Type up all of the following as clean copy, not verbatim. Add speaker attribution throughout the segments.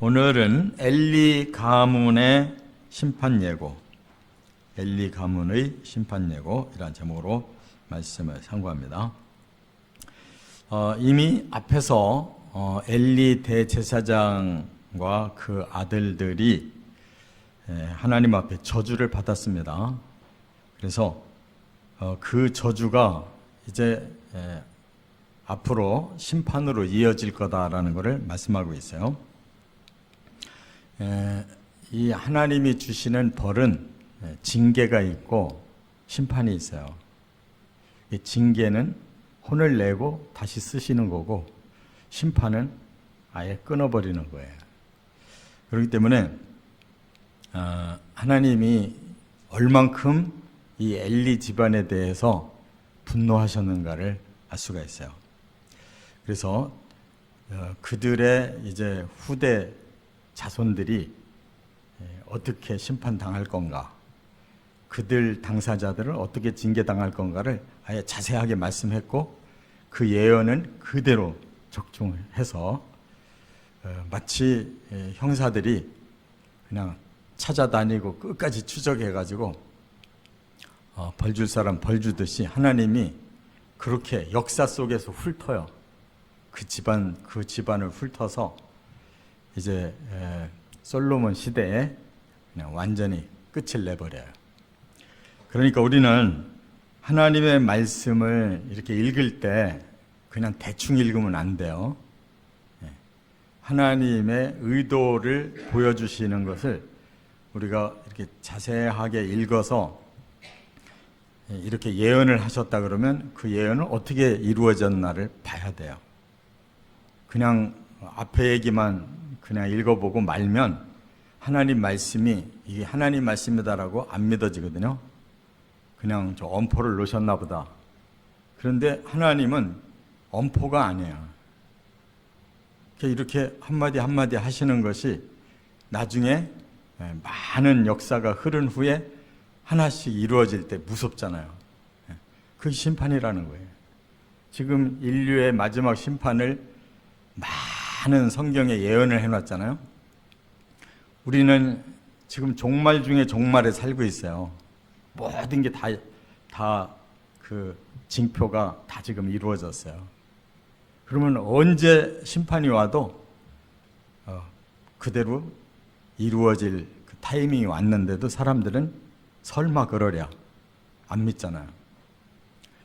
Speaker 1: 오늘은 엘리 가문의 심판 예고, 엘리 가문의 심판 예고이라는 제목으로 말씀을 상고합니다. 이미 앞에서 엘리 대제사장과 그 아들들이 하나님 앞에 저주를 받았습니다. 그래서 그 저주가 이제 앞으로 심판으로 이어질 거다라는 것을 말씀하고 있어요. 이 하나님이 주시는 벌은 징계가 있고 심판이 있어요. 이 징계는 혼을 내고 다시 쓰시는 거고, 심판은 아예 끊어버리는 거예요. 그렇기 때문에 하나님이 얼만큼 이 엘리 집안에 대해서 분노하셨는가를 알 수가 있어요. 그래서 그들의 이제 후대 자손들이 어떻게 심판당할 건가, 그들 당사자들을 어떻게 징계당할 건가를 아예 자세하게 말씀했고, 그 예언은 그대로 적중해서 마치 형사들이 그냥 찾아다니고 끝까지 추적해가지고 벌 줄 사람 벌 주듯이 하나님이 그렇게 역사 속에서 훑어요. 그 집안을 훑어서 이제 솔로몬 시대에 그냥 완전히 끝을 내버려요. 그러니까 우리는 하나님의 말씀을 이렇게 읽을 때 그냥 대충 읽으면 안 돼요. 하나님의 의도를 보여주시는 것을 우리가 이렇게 자세하게 읽어서 이렇게 예언을 하셨다 그러면 그 예언은 어떻게 이루어졌나를 봐야 돼요. 그냥 앞에 얘기만 그냥 읽어보고 말면 하나님 말씀이 이게 하나님 말씀이다라고 안 믿어지거든요. 그냥 저 엄포를 놓으셨나 보다. 그런데 하나님은 엄포가 아니에요. 이렇게 한마디 한마디 하시는 것이 나중에 많은 역사가 흐른 후에 하나씩 이루어질 때 무섭잖아요. 그게 심판이라는 거예요. 지금 인류의 마지막 심판을 많은 성경에 예언을 해놨잖아요. 우리는 지금 종말 중에 종말에 살고 있어요. 모든 게 다 그 징표가 다 지금 이루어졌어요. 그러면 언제 심판이 와도 그대로 이루어질 그 타이밍이 왔는데도 사람들은 설마 그러랴 안 믿잖아요.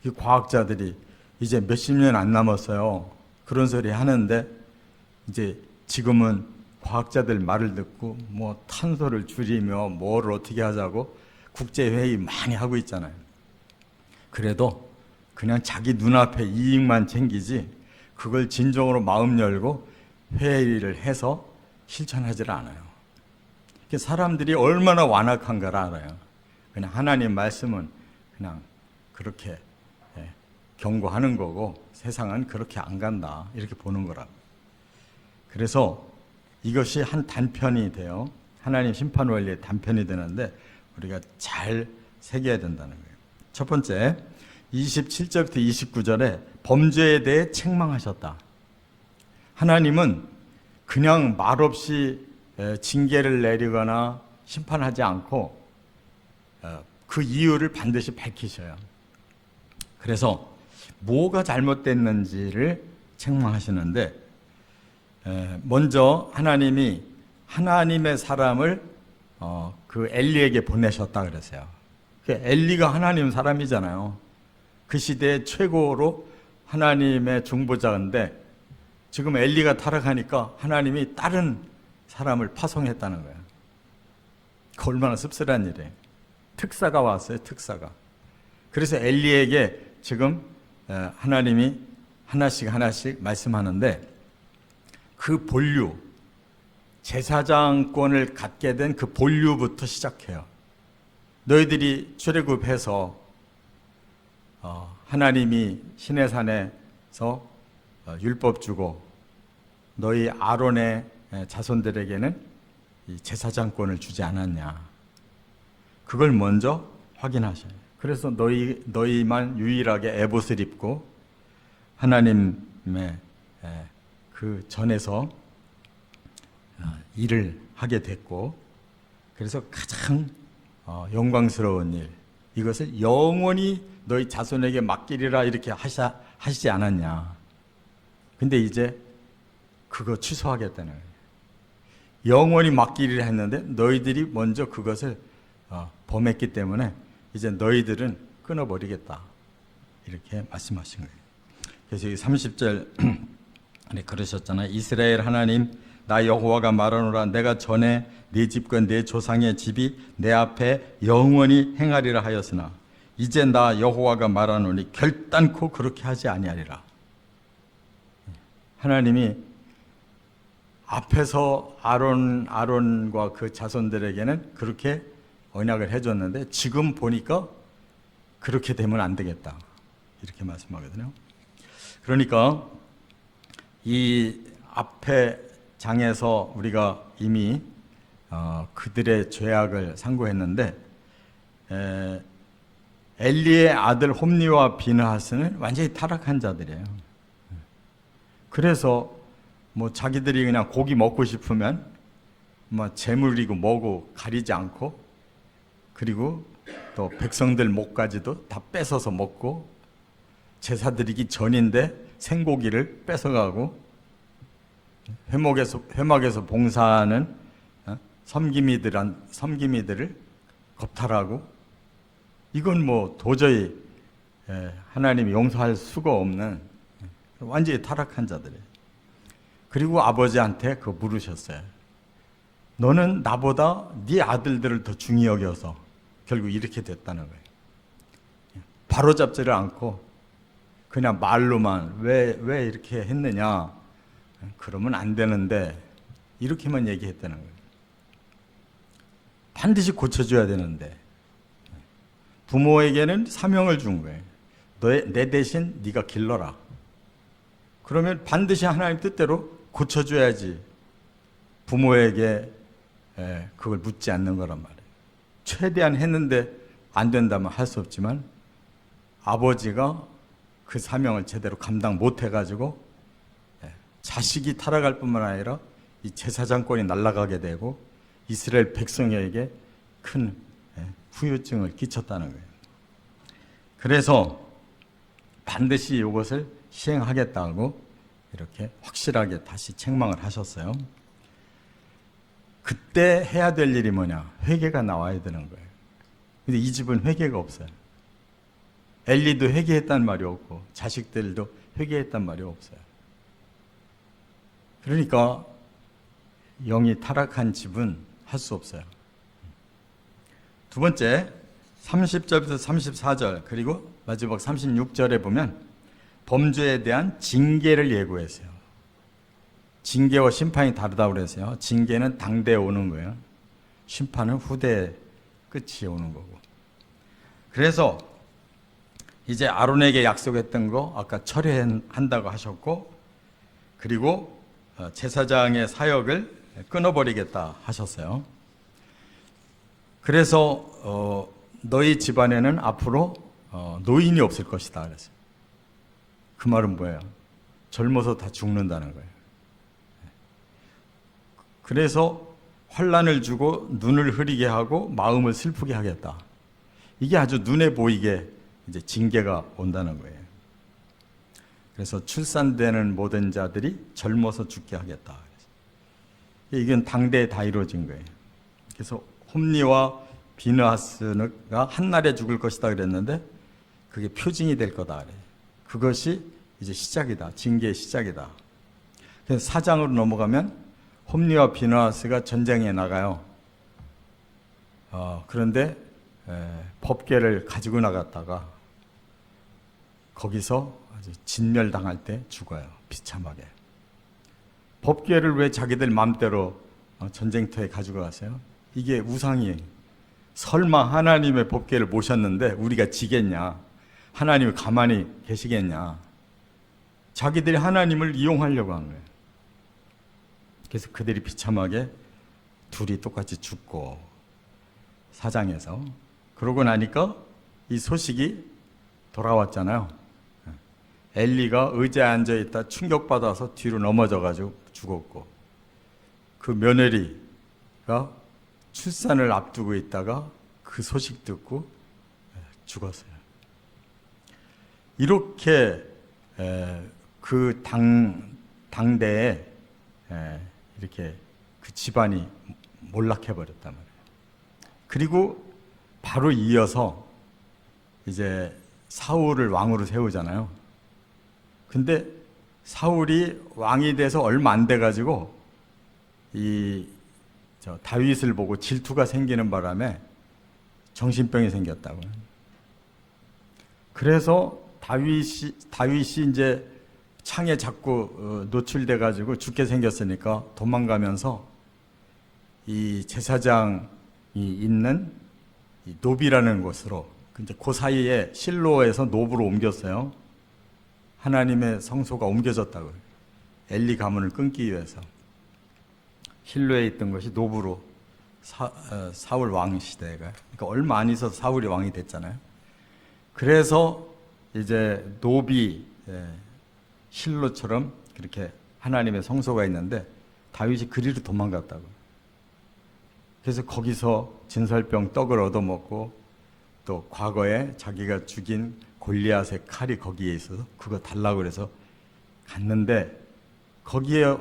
Speaker 1: 이 과학자들이 이제 몇십 년 안 남았어요. 그런 소리 하는데 이제 지금은 과학자들 말을 듣고 뭐 탄소를 줄이며 뭐를 어떻게 하자고 국제회의 많이 하고 있잖아요. 그래도 그냥 자기 눈앞에 이익만 챙기지 그걸 진정으로 마음 열고 회의를 해서 실천하지 않아요. 사람들이 얼마나 완악한가를 알아요. 그냥 하나님 말씀은 그냥 그렇게 경고하는 거고 세상은 그렇게 안 간다 이렇게 보는 거라고. 그래서 이것이 한 단편이 돼요. 하나님 심판 원리의 단편이 되는데 우리가 잘 새겨야 된다는 거예요. 첫 번째, 27절부터 29절에 범죄에 대해 책망하셨다. 하나님은 그냥 말없이 징계를 내리거나 심판하지 않고 그 이유를 반드시 밝히셔요. 그래서 뭐가 잘못됐는지를 책망하시는데, 먼저 하나님이 하나님의 사람을 그 엘리에게 보내셨다 그랬어요. 엘리가 하나님 사람이잖아요. 그 시대의 최고로 하나님의 중보자인데 지금 엘리가 타락하니까 하나님이 다른 사람을 파송했다는 거예요. 그 얼마나 씁쓸한 일이에요. 특사가 왔어요. 특사가. 그래서 엘리에게 지금 하나님이 하나씩 말씀하는데, 그 본류, 제사장권을 갖게 된 그 본류부터 시작해요. 너희들이 출애굽해서 하나님이 시내산에서 율법 주고 너희 아론의 자손들에게는 이 제사장권을 주지 않았냐. 그걸 먼저 확인하셔요. 그래서 너희만 유일하게 에봇을 입고 하나님의 그 전에서 일을 하게 됐고, 그래서 가장 영광스러운 일, 이것을 영원히 너희 자손에게 맡기리라 이렇게 하시지 않았냐. 근데 이제 그거 취소하겠다는 거예요. 영원히 맡기리라 했는데 너희들이 먼저 그것을 범했기 때문에 이제 너희들은 끊어버리겠다, 이렇게 말씀하신 거예요. 그래서 이 30절 그러셨잖아요. 이스라엘 하나님 나 여호와가 말하노라. 내가 전에 네 집과 네 조상의 집이 내 앞에 영원히 행하리라 하였으나 이제 나 여호와가 말하노니 결단코 그렇게 하지 아니하리라. 하나님이 앞에서 아론과 그 자손들에게는 그렇게 언약을 해줬는데 지금 보니까 그렇게 되면 안 되겠다, 이렇게 말씀하거든요. 그러니까 이 앞에 장에서 우리가 이미 그들의 죄악을 상고했는데, 엘리의 아들 홈니와 비느하스는 완전히 타락한 자들이에요. 그래서 뭐 자기들이 그냥 고기 먹고 싶으면 뭐 재물이고 뭐고 가리지 않고, 그리고 또 백성들 목까지도 다 뺏어서 먹고, 제사드리기 전인데 생고기를 뺏어가고, 회막에서 봉사하는 섬기미들을 겁탈하고, 이건 뭐 도저히 하나님이 용서할 수가 없는 완전히 타락한 자들이에요. 그리고 아버지한테 그거 물으셨어요. 너는 나보다 네 아들들을 더 중히 여겨서 결국 이렇게 됐다는 거예요. 바로잡지를 않고 그냥 말로만 왜 이렇게 했느냐, 그러면 안 되는데, 이렇게만 얘기했다는 거예요. 반드시 고쳐줘야 되는데, 부모에게는 사명을 준 거예요. 내 대신 네가 길러라. 그러면 반드시 하나님 뜻대로 고쳐줘야지 부모에게 그걸 묻지 않는 거란 말이에요. 최대한 했는데 안 된다면 할 수 없지만, 아버지가 그 사명을 제대로 감당 못 해가지고 자식이 타락할 뿐만 아니라 이 제사장권이 날아가게 되고 이스라엘 백성에게 큰 후유증을 끼쳤다는 거예요. 그래서 반드시 이것을 시행하겠다고 이렇게 확실하게 다시 책망을 하셨어요. 그때 해야 될 일이 뭐냐? 회개가 나와야 되는 거예요. 근데 이 집은 회개가 없어요. 엘리도 회개했단 말이 없고 자식들도 회개했단 말이 없어요. 그러니까 영이 타락한 집은 할 수 없어요. 두 번째, 30절부터 34절 그리고 마지막 36절에 보면 범죄에 대한 징계를 예고했어요. 징계와 심판이 다르다고 그랬어요. 징계는 당대에 오는 거예요. 심판은 후대에 끝이 오는 거고. 그래서 이제 아론에게 약속했던 거 아까 철회한다고 하셨고, 그리고 제사장의 사역을 끊어버리겠다 하셨어요. 그래서 너희 집안에는 앞으로 노인이 없을 것이다 그랬어요. 그 말은 뭐예요? 젊어서 다 죽는다는 거예요. 그래서 환난을 주고 눈을 흐리게 하고 마음을 슬프게 하겠다. 이게 아주 눈에 보이게 이제 징계가 온다는 거예요. 그래서 출산되는 모든 자들이 젊어서 죽게 하겠다. 이건 당대에 다 이루어진 거예요. 그래서 홈니와 비느하스가 한날에 죽을 것이다 그랬는데 그게 표징이 될 거다 그래요. 그것이 이제 시작이다. 징계의 시작이다. 그래서 4장으로 넘어가면 홈니와 비느하스가 전쟁에 나가요. 그런데 법궤를 가지고 나갔다가 거기서 아주 진멸당할 때 죽어요. 비참하게. 법궤를 왜 자기들 마음대로 전쟁터에 가지고 갔어요? 이게 우상이에요. 설마 하나님의 법궤를 모셨는데 우리가 지겠냐? 하나님이 가만히 계시겠냐? 자기들이 하나님을 이용하려고 한 거예요. 그래서 그들이 비참하게 둘이 똑같이 죽고, 4장에서 그러고 나니까 이 소식이 돌아왔잖아요. 엘리가 의자에 앉아있다 충격받아서 뒤로 넘어져가지고 죽었고, 그 며느리가 출산을 앞두고 있다가 그 소식 듣고 죽었어요. 이렇게 그 당대에 이렇게 그 집안이 몰락해버렸단 말이에요. 그리고 바로 이어서 이제 사울을 왕으로 세우잖아요. 근데 사울이 왕이 돼서 얼마 안 돼가지고 다윗을 보고 질투가 생기는 바람에 정신병이 생겼다고. 그래서 다윗이 이제 창에 자꾸 노출돼가지고 죽게 생겼으니까 도망가면서 이 제사장이 있는 이 노비라는 곳으로, 이제 그 사이에 실로에서 노브로 옮겼어요. 하나님의 성소가 옮겨졌다고요. 엘리 가문을 끊기 위해서. 실로에 있던 것이 노브로 사울 왕 시대가, 그러니까 얼마 안 있어서 사울이 왕이 됐잖아요. 그래서 이제 노비 실로처럼 그렇게 하나님의 성소가 있는데 다윗이 그리로 도망갔다고. 그래서 거기서 진설병 떡을 얻어먹고 또 과거에 자기가 죽인 골리앗의 칼이 거기에 있어서 그거 달라고 그래서 갔는데 거기에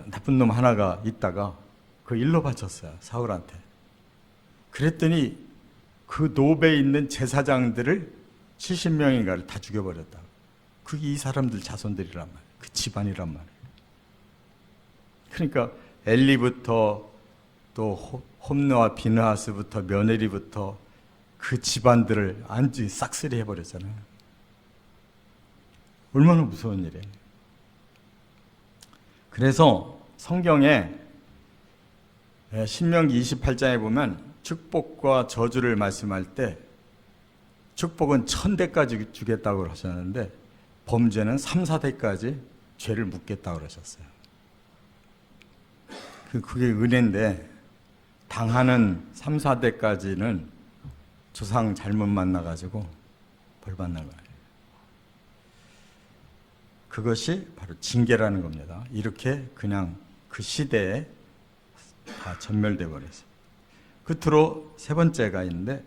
Speaker 1: 나쁜 놈 하나가 있다가 그 일로 바쳤어요, 사울한테. 그랬더니 그 노베에 있는 제사장들을 70명인가를 다 죽여버렸다. 그게 이 사람들 자손들이란 말이에요. 그 집안이란 말이에요. 그러니까 엘리부터 또 홈느와 비느하스부터 며느리부터 그 집안들을 완전히 싹쓸이 해버렸잖아요. 얼마나 무서운 일이에요. 그래서 성경에 신명기 28장에 보면 축복과 저주를 말씀할 때 축복은 1000대까지 주겠다고 하셨는데 범죄는 3, 4대까지 죄를 묻겠다고 그러셨어요. 그게 은혜인데 당하는 3, 4대까지는 조상 잘못 만나가지고 벌 받는 거예요. 그것이 바로 징계라는 겁니다. 이렇게 그냥 그 시대에 다 전멸돼 버렸어요. 끝으로 세 번째가 있는데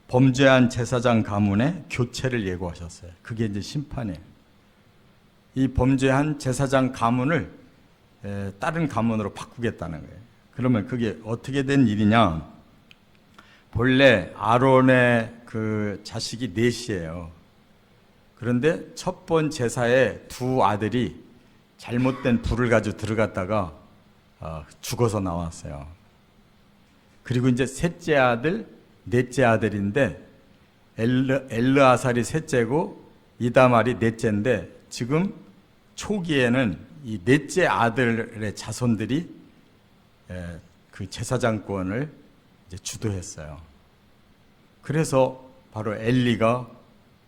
Speaker 1: 범죄한 제사장 가문의 교체를 예고하셨어요. 그게 이제 심판이에요. 이 범죄한 제사장 가문을 다른 가문으로 바꾸겠다는 거예요. 그러면 그게 어떻게 된 일이냐? 본래 아론의 그 자식이 넷이에요. 그런데 첫 번 제사에 두 아들이 잘못된 불을 가지고 들어갔다가 죽어서 나왔어요. 그리고 이제 셋째 아들, 넷째 아들인데 엘르아살이 셋째고 이다말이 넷째인데 지금 초기에는 이 넷째 아들의 자손들이 그 제사장권을 이제 주도했어요. 그래서 바로 엘리가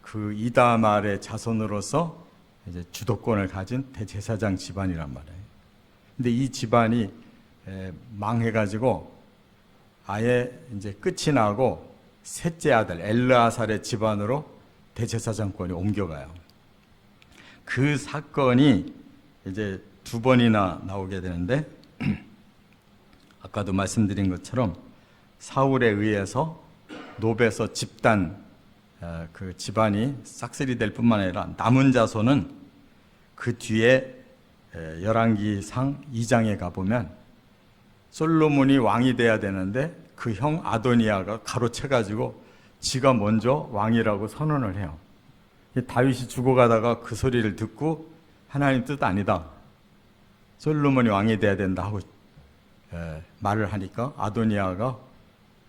Speaker 1: 그 이다말의 자손으로서 이제 주도권을 가진 대제사장 집안이란 말이에요. 근데 이 집안이 망해가지고 아예 이제 끝이 나고 셋째 아들 엘르아살의 집안으로 대제사장권이 옮겨가요. 그 사건이 이제 두 번이나 나오게 되는데 아까도 말씀드린 것처럼 사울에 의해서 노베서 집단 그 집안이 싹쓸이 될 뿐만 아니라 남은 자손은 그 뒤에 열왕기상 2장에 가보면 솔로몬이 왕이 돼야 되는데 그 형 아도니아가 가로채가지고 지가 먼저 왕이라고 선언을 해요. 다윗이 죽어가다가 그 소리를 듣고 하나님 뜻 아니다, 솔로몬이 왕이 돼야 된다 하고 말을 하니까 아도니아가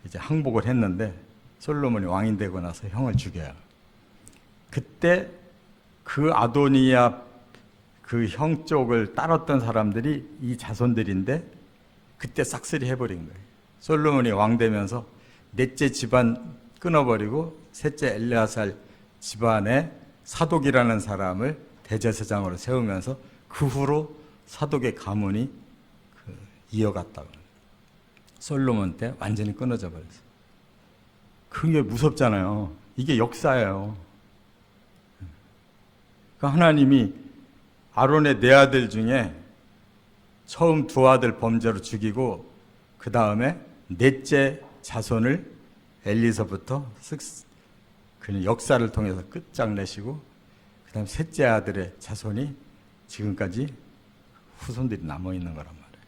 Speaker 1: 이제 항복을 했는데 솔로몬이 왕이 되고 나서 형을 죽여요. 그때 그 아도니아 그 형 쪽을 따랐던 사람들이 이 자손들인데 그때 싹쓸이 해버린 거예요. 솔로몬이 왕 되면서 넷째 집안 끊어버리고 셋째 엘르아살 집안에 사독이라는 사람을 대제사장으로 세우면서 그 후로 사독의 가문이 이어갔다고. 솔로몬 때 완전히 끊어져 버렸어요. 그게 무섭잖아요. 이게 역사예요. 그러니까 하나님이 아론의 네 아들 중에 처음 두 아들 범죄로 죽이고 그 다음에 넷째 자손을 엘리서부터 그냥 역사를 통해서 끝장내시고 그 다음에 셋째 아들의 자손이 지금까지 후손들이 남아있는 거란 말이에요.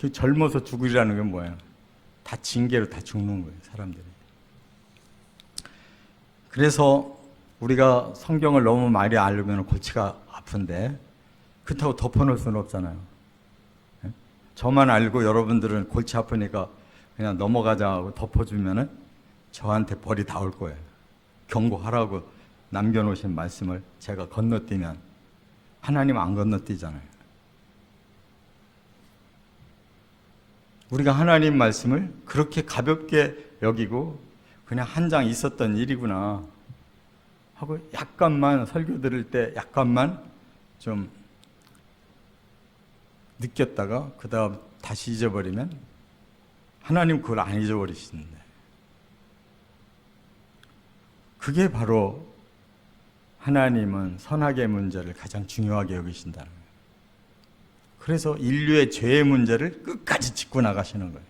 Speaker 1: 그 젊어서 죽으리라는 게 뭐예요? 다 징계로 다 죽는 거예요, 사람들이. 그래서 우리가 성경을 너무 많이 알면 골치가 아픈데 그렇다고 덮어놓을 수는 없잖아요. 저만 알고 여러분들은 골치 아프니까 그냥 넘어가자 하고 덮어주면은 저한테 벌이 다 올 거예요. 경고하라고 남겨놓으신 말씀을 제가 건너뛰면 하나님 안 건너뛰잖아요. 우리가 하나님 말씀을 그렇게 가볍게 여기고 그냥 한 장 있었던 일이구나 하고 약간만 설교 들을 때 약간만 좀 느꼈다가 그 다음 다시 잊어버리면 하나님 그걸 안 잊어버리시는데 그게 바로 하나님은 선악의 문제를 가장 중요하게 여기신다는 거예요. 그래서 인류의 죄의 문제를 끝까지 짚고 나가시는 거예요.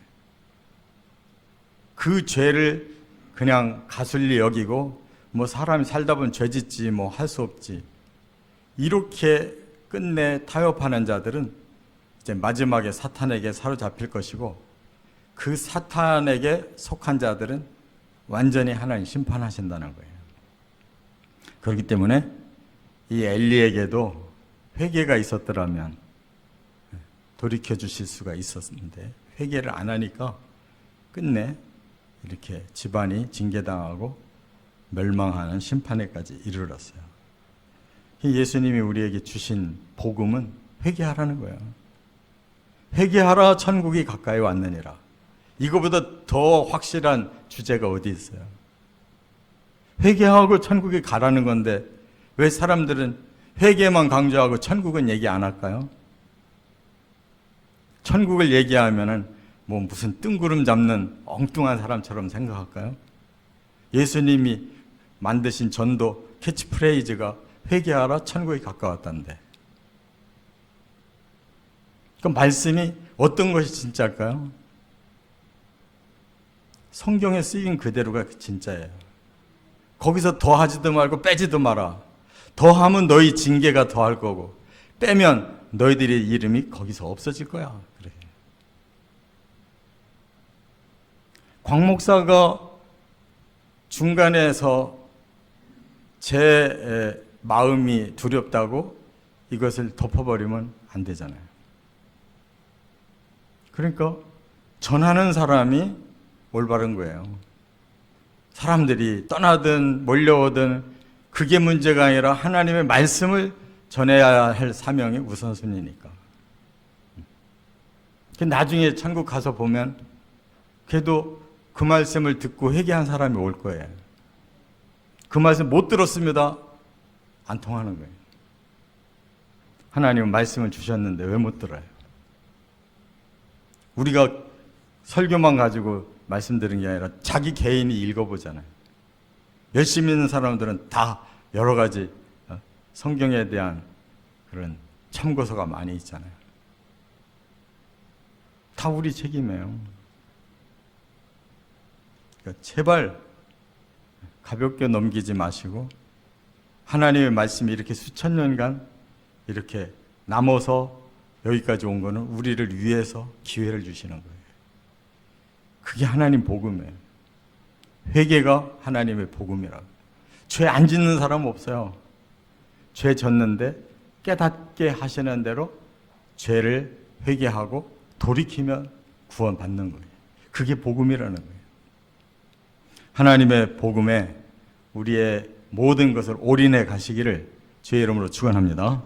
Speaker 1: 그 죄를 그냥 가술리 여기고 뭐 사람이 살다 보면 죄 짓지 뭐 할 수 없지 이렇게 끝내 타협하는 자들은 이제 마지막에 사탄에게 사로잡힐 것이고 그 사탄에게 속한 자들은 완전히 하나님 심판하신다는 거예요. 그렇기 때문에 이 엘리에게도 회개가 있었더라면 돌이켜 주실 수가 있었는데 회개를 안 하니까 끝내 이렇게 집안이 징계당하고 멸망하는 심판에까지 이르렀어요. 예수님이 우리에게 주신 복음은 회개하라는 거예요. 회개하라 천국이 가까이 왔느니라. 이거보다 더 확실한 주제가 어디 있어요? 회개하고 천국에 가라는 건데 왜 사람들은 회개만 강조하고 천국은 얘기 안 할까요? 천국을 얘기하면은 뭐 무슨 뜬구름 잡는 엉뚱한 사람처럼 생각할까요? 예수님이 만드신 전도 캐치프레이즈가 회개하라 천국이 가까웠다는데 그 말씀이 어떤 것이 진짜일까요? 성경에 쓰인 그대로가 진짜예요. 거기서 더하지도 말고 빼지도 마라. 더하면 너희 징계가 더할 거고 빼면 너희들의 이름이 거기서 없어질 거야. 그래. 광 목사가 중간에서 제 마음이 두렵다고 이것을 덮어버리면 안 되잖아요. 그러니까 전하는 사람이 올바른 거예요. 사람들이 떠나든 몰려오든 그게 문제가 아니라 하나님의 말씀을 전해야 할 사명이 우선순위니까. 나중에 천국 가서 보면 그래도 그 말씀을 듣고 회개한 사람이 올 거예요. 그 말씀 못 들었습니다. 안 통하는 거예요. 하나님은 말씀을 주셨는데 왜 못 들어요? 우리가 설교만 가지고 말씀드린 게 아니라 자기 개인이 읽어보잖아요. 열심히 있는 사람들은 다 여러 가지 성경에 대한 그런 참고서가 많이 있잖아요. 다 우리 책임이에요. 그러니까 제발 가볍게 넘기지 마시고 하나님의 말씀이 이렇게 수천 년간 이렇게 남아서 여기까지 온 거는 우리를 위해서 기회를 주시는 거예요. 그게 하나님 복음이에요. 회개가 하나님의 복음이라고. 죄 안 짓는 사람 없어요. 죄 졌는데 깨닫게 하시는 대로 죄를 회개하고 돌이키면 구원받는 거예요. 그게 복음이라는 거예요. 하나님의 복음에 우리의 모든 것을 올인해 가시기를 주의 이름으로 축원합니다.